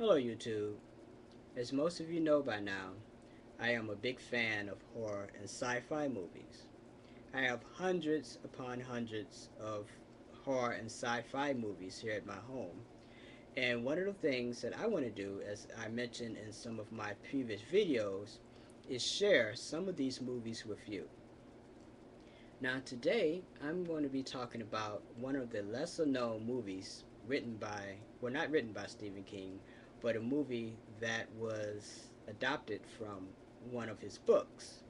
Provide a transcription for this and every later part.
Hello YouTube. As most of you know by now, I am a big fan of horror and sci-fi movies. I have hundreds upon hundreds of horror and sci-fi movies here at my home. And one of the things that I want to do, as I mentioned in some of my previous videos, is share some of these movies with you. Now today, I'm going to be talking about one of the lesser known movies written by, well, not written by Stephen King, but a movie that was adopted from one of his books.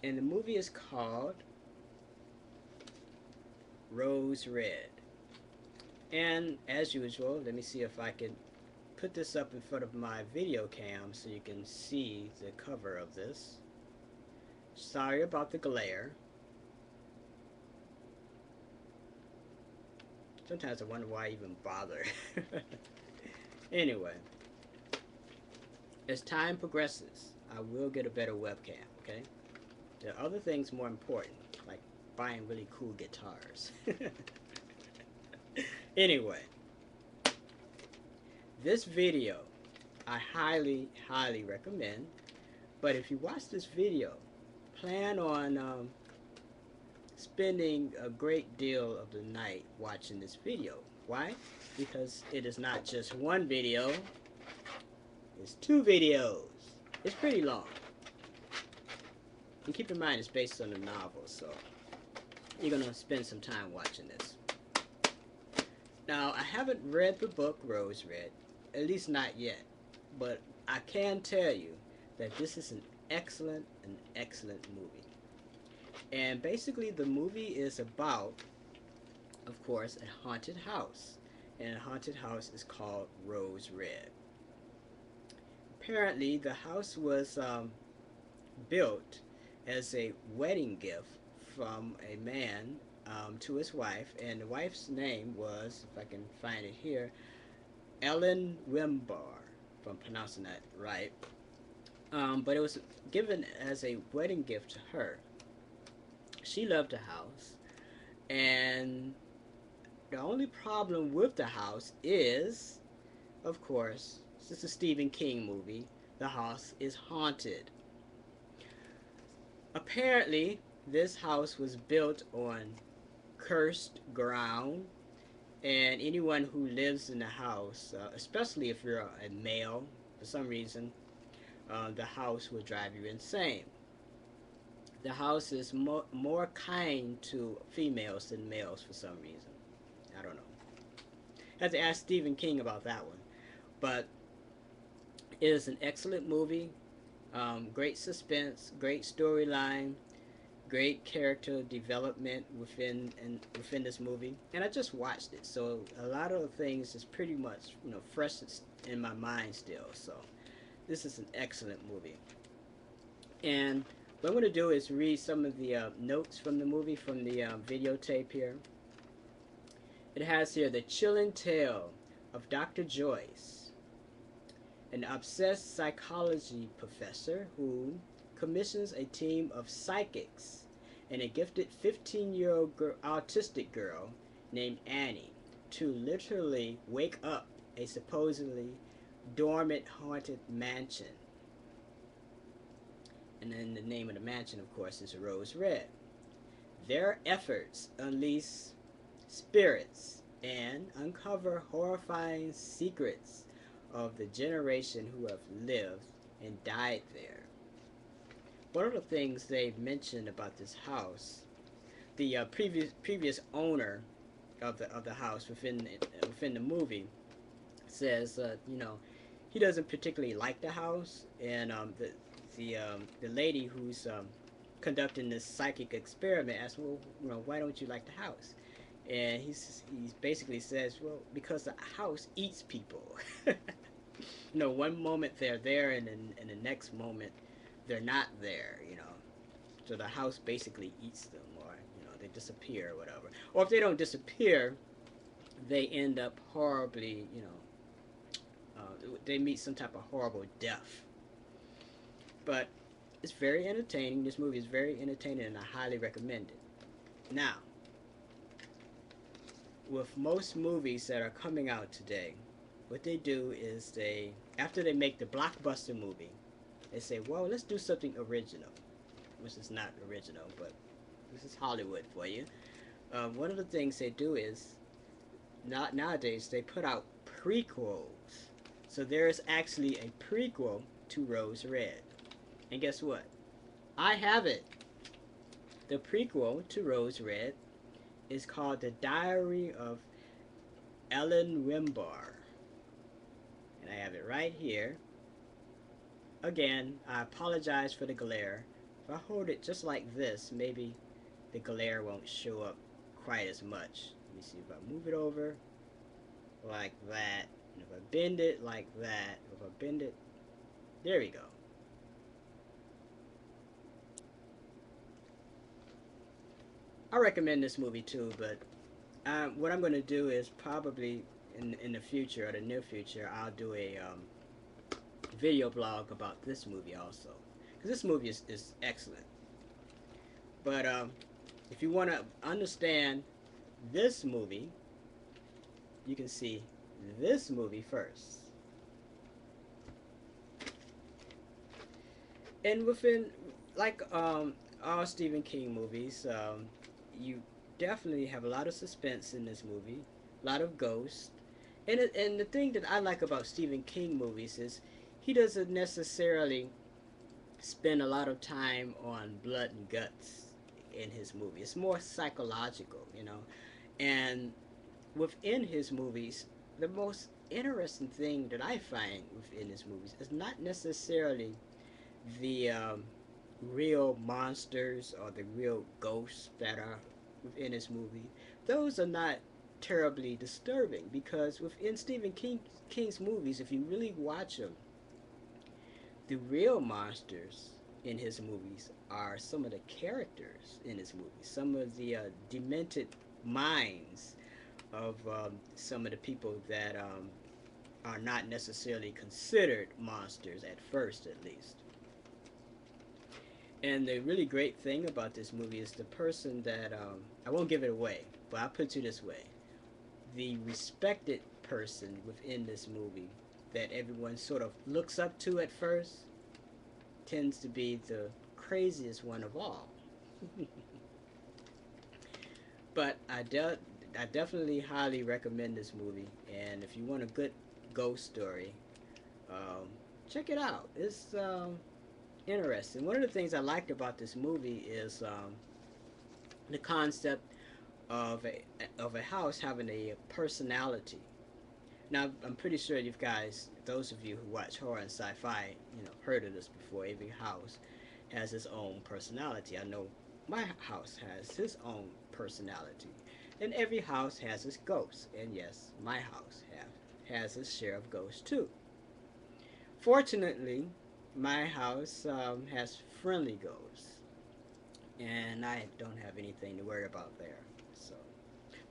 And the movie is called Rose Red. And as usual, let me see if I can put this up in front of my video cam so you can see the cover of this. Sorry about the glare. Sometimes I wonder why I even bother. Anyway, as time progresses, I will get a better webcam, okay? There are other things more important, like buying really cool guitars. Anyway, this video I highly recommend, but if you watch this video, plan on spending a great deal of the night watching this video. Why? Because it is not just one video, it's two videos. It's pretty long. And keep in mind it's based on a novel, so you're going to spend some time watching this. Now, I haven't read the book Rose Red, at least not yet, but I can tell you that this is an excellent movie. And basically the movie is about, of course, a haunted house. And a haunted house is called Rose Red. Apparently the house was built as a wedding gift from a man to his wife, and the wife's name was, if I can find it here, Ellen Rimbar, if I'm pronouncing that right. But it was given as a wedding gift to her. She loved the house, and the only problem with the house is, of course, this is a Stephen King movie, the house is haunted. Apparently, this house was built on cursed ground, and anyone who lives in the house, especially if you're a male, for some reason, the house will drive you insane. The house is more kind to females than males for some reason. I don't know. I have to ask Stephen King about that one. But it is an excellent movie. Great suspense, great storyline, great character development within this movie. And I just watched it, so a lot of the things is pretty much fresh in my mind still. So this is an excellent movie. And what I'm going to do is read some of the notes from the movie, from the videotape here. It has here: the chilling tale of Dr. Joyce, an obsessed psychology professor who commissions a team of psychics and a gifted 15-year-old autistic girl named Annie to literally wake up a supposedly dormant haunted mansion. And then the name of the mansion, of course, is Rose Red. Their efforts unleash spirits and uncover horrifying secrets of the generation who have lived and died there. One of the things they've mentioned about this house, the previous owner of the house within the movie says, he doesn't particularly like the house, and the lady who's conducting this psychic experiment asks, well, why don't you like the house? And he basically says, well, because the house eats people. One moment they're there, and then the next moment they're not there. So the house basically eats them, or they disappear or whatever. Or if they don't disappear, they end up horribly, they meet some type of horrible death. But it's very entertaining. This movie is very entertaining, and I highly recommend it. Now, with most movies that are coming out today, what they do is after they make the blockbuster movie, they say, well, let's do something original, which is not original, but this is Hollywood for you. One of the things they do is, not nowadays, they put out prequels. So there is actually a prequel to Rose Red. And guess what? I have it. The prequel to Rose Red is called The Diary of Ellen Rimbar. And I have it right here. Again, I apologize for the glare. If I hold it just like this, maybe the glare won't show up quite as much. Let me see if I move it over like that. And if I bend it like that, if I bend it, there we go. I recommend this movie too, but what I'm going to do is probably in the future, or the near future, I'll do a video blog about this movie also, because this movie is excellent. But if you want to understand this movie, you can see this movie first. And within, like all Stephen King movies, you definitely have a lot of suspense in this movie, a lot of ghosts. And the thing that I like about Stephen King movies is he doesn't necessarily spend a lot of time on blood and guts in his movie. It's more psychological, you know. And within his movies, the most interesting thing that I find within his movies is not necessarily the real monsters or the real ghosts that are within his movie. Those are not terribly disturbing, because within King's movies, if you really watch them, the real monsters in his movies are some of the characters in his movies, some of the demented minds of some of the people that are not necessarily considered monsters at first, at least. And the really great thing about this movie is the person that I won't give it away, but I'll put it this way: the respected person within this movie that everyone sort of looks up to at first tends to be the craziest one of all. But I definitely highly recommend this movie, and if you want a good ghost story, check it out. It's interesting. One of the things I liked about this movie is the concept of a house having a personality. Now, I'm pretty sure you guys, those of you who watch horror and sci-fi, heard of this before. Every house has its own personality. I know my house has his own personality, and every house has its ghosts. And yes, my house has its share of ghosts too. Fortunately, my house has friendly ghosts, and I don't have anything to worry about there. So,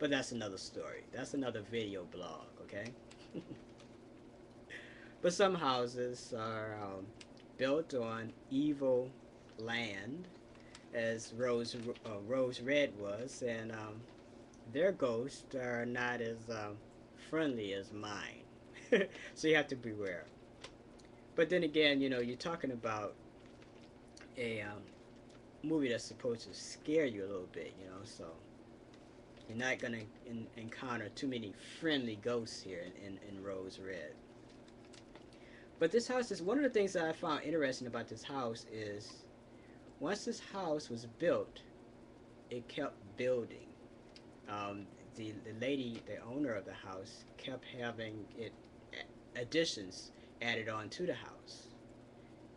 but that's another story. That's another video blog, okay? But some houses are built on evil land, as Rose Red was, and their ghosts are not as friendly as mine. So you have to beware. But then again, you're talking about a movie that's supposed to scare you a little bit, so you're not going to encounter too many friendly ghosts here in Rose Red. But this house is one of the things that I found interesting about this house is once this house was built, it kept building. The lady, the owner of the house, kept having additions added on to the house.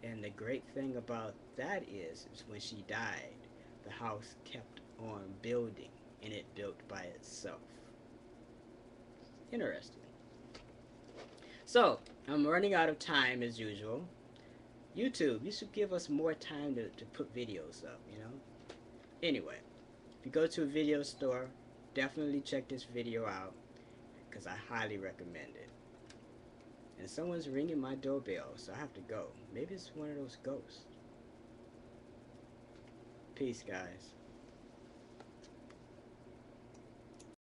And the great thing about that is when she died, the house kept on building, and it built by itself. Interesting. So, I'm running out of time as usual. YouTube, you should give us more time to put videos up, Anyway, if you go to a video store, definitely check this video out, because I highly recommend it. And someone's ringing my doorbell, so I have to go. Maybe it's one of those ghosts. Peace, guys.